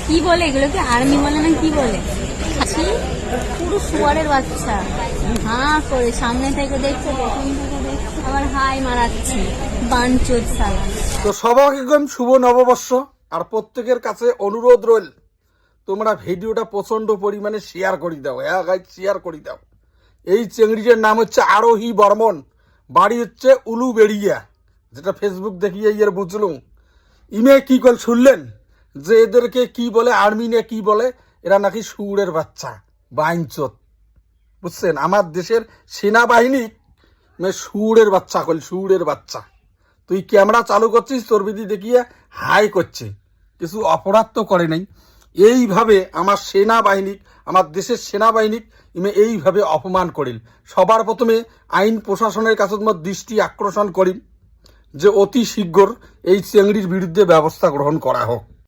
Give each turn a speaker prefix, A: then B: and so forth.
A: কি বলে এগুলোকে, আর্মি বলে না কি বলে? পুরো শুয়ারের বাচ্চা, হ্যাঁ করে সামনে থেকে দেখছে, পেছন থেকে দেখছে, আবার হাই মারাচ্ছে, বানচোদ সালা।
B: তো সবাইকে শুভ নববর্ষ। আর প্রত্যেকের কাছে অনুরোধ রইল, তোমরা ভিডিওটা প্রচন্ড পরিমাণে শেয়ার করে দাও, হ্যাঁ গাইজ শেয়ার করে দাও। এই চেংড়িটার নাম হচ্ছে আরোহী বর্মন, বাড়ি হচ্ছে উলুবেড়িয়া, যেটা ফেসবুক দেখিয়ে ইয়ের বুঝলুম। ইমে কি করে শুনলেন যে এদেরকে কি বলে, আর্মি নিয়ে কি বলে, এরা নাকি শুয়োরের বাচ্চা, বাইনচোদ, বুঝছেন? আমার দেশের সেনাবাহিনী শুয়োরের বাচ্চা কল, শুয়োরের বাচ্চা। তুই ক্যামেরা চালু করছিস, তোর বিধি দেখিয়ে হাই করছে, কিছু অপরাধ তো করে নাই। এইভাবে আমার সেনাবাহিনী, আমার দেশের সেনাবাহিনী এইভাবে অপমান করিল। সবার প্রথমে আইন প্রশাসনের কাছে তোমার দৃষ্টি আকর্ষণ করিম যে অতি শীঘ্র এই চেংড়ির বিরুদ্ধে ব্যবস্থা গ্রহণ করা হোক।